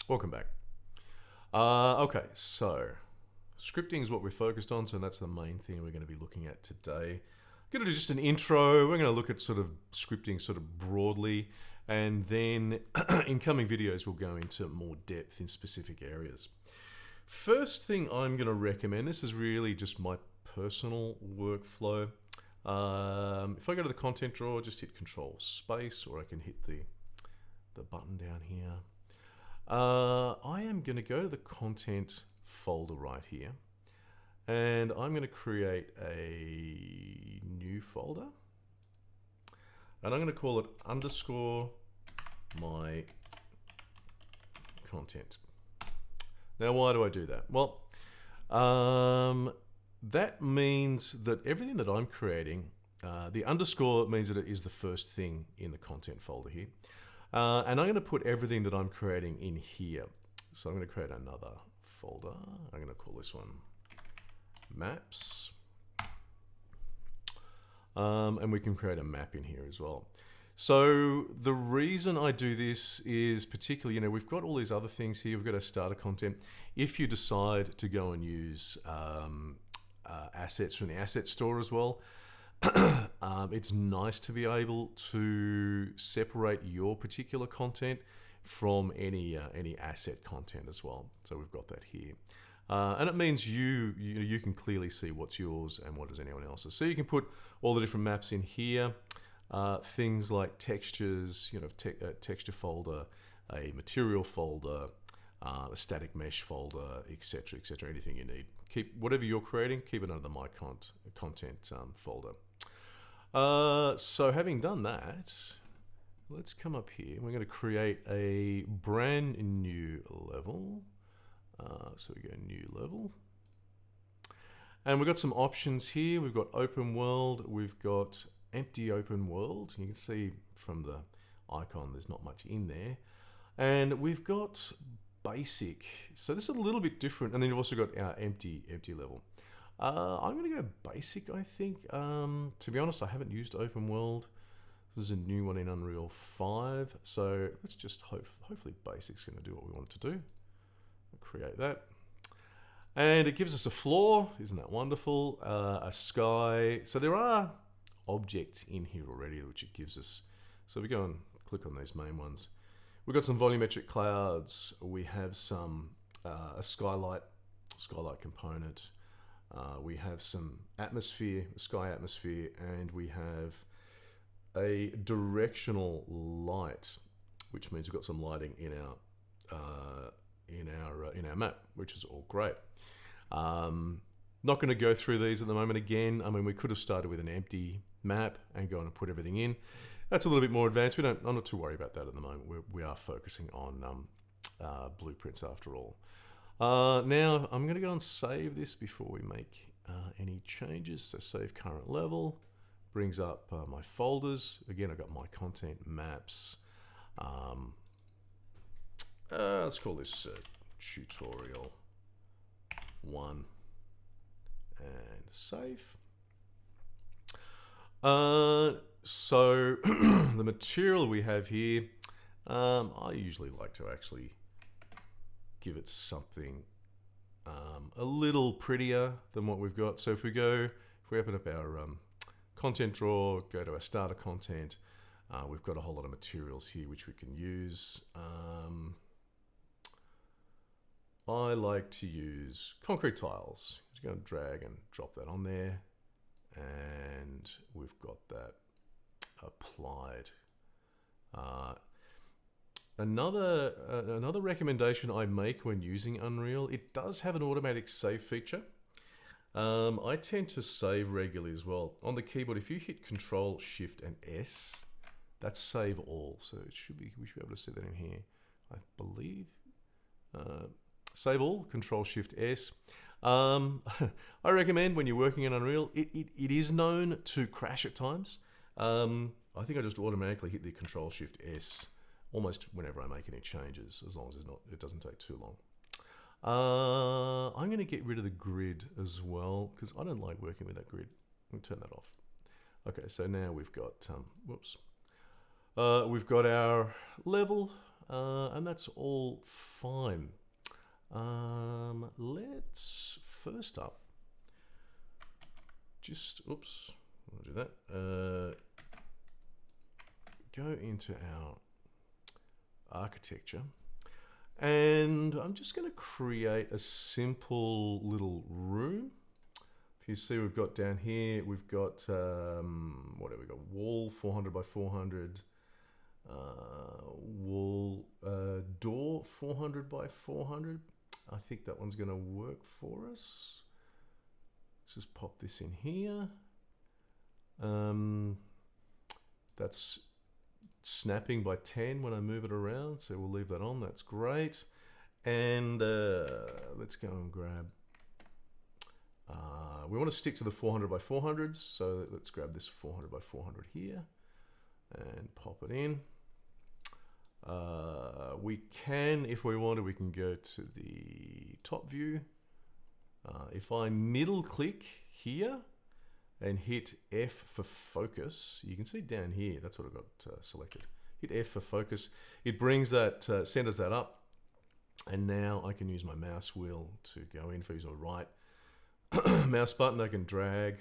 Welcome back. Okay, so scripting is what we're focused on, so that's the main thing we're going to be looking at today. I'm going to do just an intro. We're going to look at sort of scripting sort of broadly, and then in coming videos we'll go into more depth in specific areas. First thing I'm going to recommend, this is really just my personal workflow. If I go to the content drawer, just hit Control Space, or I can hit the button down here. I am going to go to the content folder right here, and I'm going to create a new folder, and I'm going to call it underscore my content. Now, why do I do that? Well, that means that everything that I'm creating, the underscore means that it is the first thing in the content folder here. And I'm going to put everything that I'm creating in here. So I'm going to create another folder. I'm going to call this one maps. And we can create a map in here as well. So the reason I do this is particularly, we've got all these other things here. We've got our starter content. If you decide to go and use assets from the asset store as well, it's nice to be able to separate your particular content from any asset content as well. So we've got that here, and it means you can clearly see what's yours and what is anyone else's. So you can put all the different maps in here, things like textures, a texture folder, a material folder, a static mesh folder, etc., etc. Anything you need. Keep whatever you're creating, keep it under the my content folder. So having done that, let's come up here. We're going to create a brand new level. So we go new level. And we've got some options here. We've got open world. We've got empty open world. You can see from the icon there's not much in there. And we've got basic. So this is a little bit different. And then you've also got our empty level. I'm going to go basic, I think. To be honest, I haven't used open world. This is a new one in Unreal 5. So let's just hopefully basic's going to do what we want it to do. Create that. And it gives us a floor. Isn't that wonderful? A sky. So there are objects in here already, which it gives us. So we go and click on these main ones. We've got some volumetric clouds. We have some a skylight component. We have some atmosphere, a sky atmosphere, and we have a directional light, which means we've got some lighting in our map, which is all great. Not going to go through these at the moment again. I mean, we could have started with an empty map and gone and put everything in. That's a little bit more advanced. I'm not too worried about that at the moment. We are focusing on blueprints after all. Now I'm going to go and save this before we make any changes. So save current level, brings up my folders. Again, I've got my content, maps. Let's call this tutorial 1 and save. So the material we have here, I usually like to actually give it something a little prettier than what we've got. So if we open up our content drawer, go to our starter content, we've got a whole lot of materials here which we can use. I like to use concrete tiles. Just go and drag and drop that on there, and we've got that applied. Another recommendation I make when using Unreal, it does have an automatic save feature. I tend to save regularly as well. On the keyboard, if you hit Control, Shift, and S, that's save all. So we should be able to see that in here, I believe. Save all, Control, Shift, S. I recommend when you're working in Unreal, it is known to crash at times. I think I just automatically hit the Control, Shift, S almost whenever I make any changes, as long as it doesn't take too long. I'm going to get rid of the grid as well, because I don't like working with that grid. Let me turn that off. Okay, so now we've got, we've got our level. and that's all fine. Let's first up just, oops, I'll do that. Go into our architecture, and I'm just going to create a simple little room. If you see, we've got down here, we've got what have we got? Wall 400 by 400, wall door 400 by 400. I think that one's going to work for us. Let's just pop this in here. That's snapping by 10 when I move it around, so we'll leave that on. That's great. And let's go and grab, we want to stick to the 400 by 400s, so let's grab this 400 by 400 here and pop it in. We can, if we wanted, we can go to the top view. If I middle click here and hit F for focus, you can see down here, that's what I've got selected. Hit F for focus. It brings that, centers that up. And now I can use my mouse wheel to go in. If I use my right mouse button, I can drag.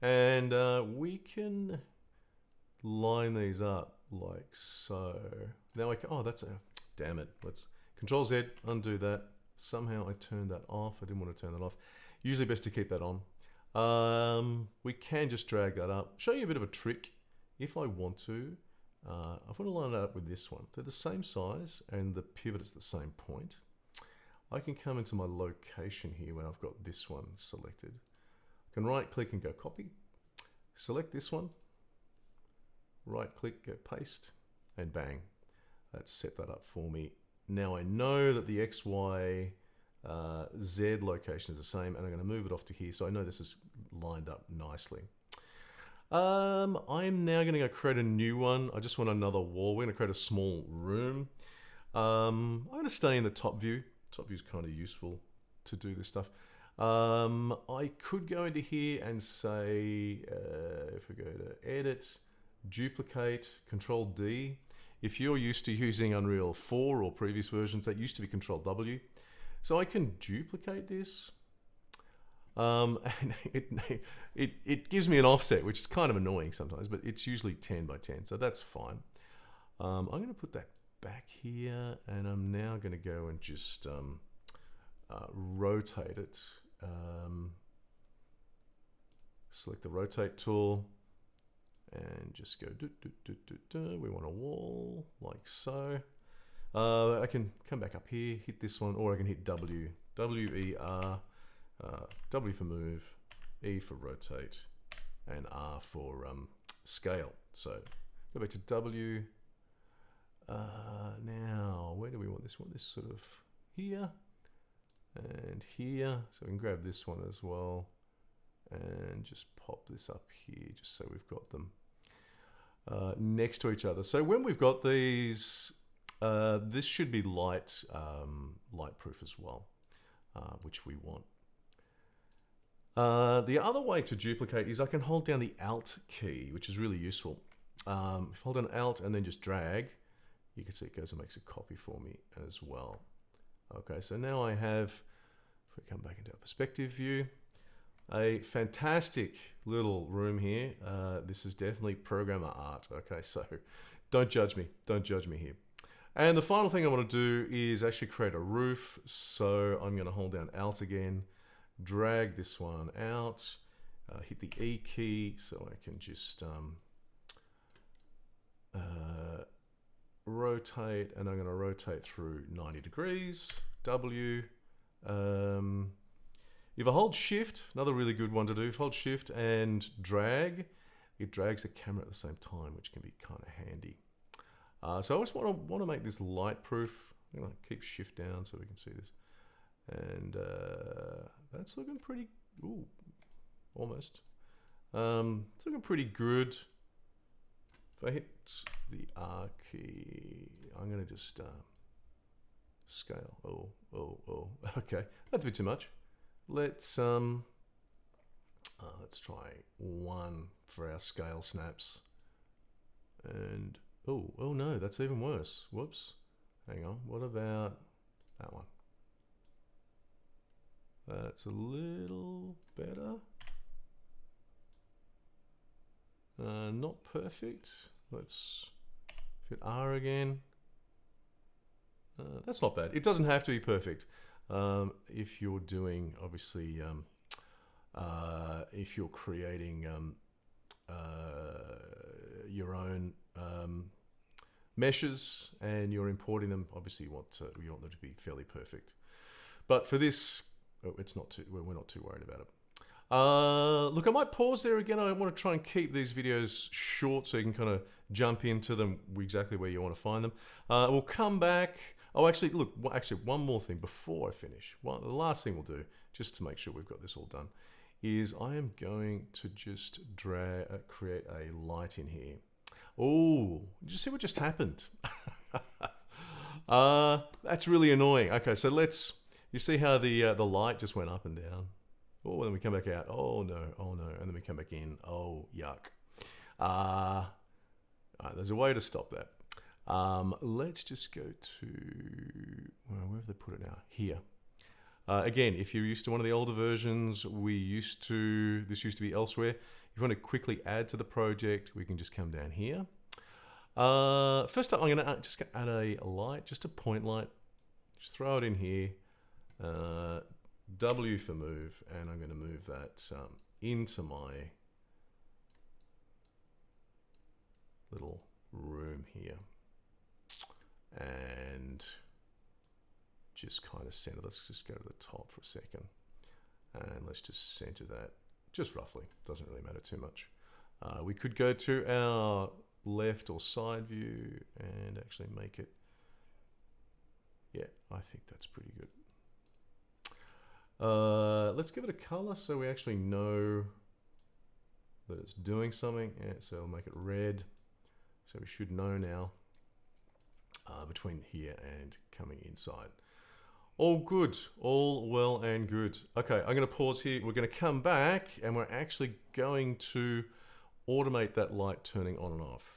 And we can line these up like so. Now I can, oh, that's a, damn it. Let's Control Z, undo that. Somehow I turned that off. I didn't want to turn that off. Usually best to keep that on. We can just drag that up. Show you a bit of a trick. If I want to, I want to line it up with this one. They're the same size and the pivot is the same point. I can come into my location here when I've got this one selected. I can right click and go copy. Select this one. Right click, go paste, and bang. That's set that up for me. Now I know that the X, Y, Z location is the same, and I'm going to move it off to here, so I know this is lined up nicely. I'm now going to go create a new one. I just want another wall. We're going to create a small room. I'm going to stay in the top view. Top view is kind of useful to do this stuff. I could go into here and say, if we go to edit, duplicate, Control D. If you're used to using Unreal 4 or previous versions, that used to be Control W. So I can duplicate this. And it gives me an offset, which is kind of annoying sometimes, but it's usually 10 by 10, so that's fine. I'm going to put that back here, and I'm now going to go and just rotate it. Select the rotate tool and just go we want a wall like so. I can come back up here, hit this one, or I can hit W, W-E-R, W for move, E for rotate, and R for scale. So go back to W. Now, where do we want this? We want this sort of here and here. So we can grab this one as well and just pop this up here just so we've got them next to each other. So when we've got these, this should be light proof as well, which we want. The other way to duplicate is I can hold down the Alt key, which is really useful. If I hold down Alt and then just drag, you can see it goes and makes a copy for me as well. Okay, so now I have, if we come back into our perspective view, a fantastic little room here. This is definitely programmer art. Okay, so don't judge me. Don't judge me here. And the final thing I want to do is actually create a roof. So I'm going to hold down Alt again, drag this one out, hit the E key so I can just rotate, and I'm going to rotate through 90 degrees, W. If I hold Shift, another really good one to do, if I hold Shift and drag, it drags the camera at the same time, which can be kind of handy. So I just want to make this light proof. I'm going to keep Shift down so we can see this. And that's looking pretty, ooh, almost. It's looking pretty good. If I hit the R key, I'm going to just scale. Oh, okay. That's a bit too much. Let's try 1 for our scale snaps. And oh no, that's even worse. Whoops. Hang on, what about that one? That's a little better. Not perfect. Let's hit R again. That's not bad. It doesn't have to be perfect. If you're doing, obviously, if you're creating your own meshes and you're importing them, obviously you want them to be fairly perfect. But for this, it's not too. We're not too worried about it. Look, I might pause there again. I want to try and keep these videos short so you can kind of jump into them exactly where you want to find them. We'll come back. Oh, actually, look, actually, one more thing before I finish. The last thing we'll do, just to make sure we've got this all done, is I am going to just create a light in here. Oh, did you see what just happened? That's really annoying. Okay, so you see how the light just went up and down? Oh, and then we come back out. Oh no, and then we come back in. Oh, yuck. There's a way to stop that. Let's just go to, where have they put it now? Here. Again, if you're used to one of the older versions, this used to be elsewhere. If you want to quickly add to the project, we can just come down here. First up, I'm going to just add a light, just a point light. Just throw it in here. W for move, and I'm going to move that into my little room here. And just kind of center. Let's just go to the top for a second. And let's just center that just roughly. Doesn't really matter too much. We could go to our left or side view and actually make it. Yeah, I think that's pretty good. Let's give it a color so we actually know that it's doing something. Yeah, so I'll make it red. So we should know now between here and coming inside. All good, all well and good. Okay, I'm going to pause here. We're going to come back and we're actually going to automate that light turning on and off.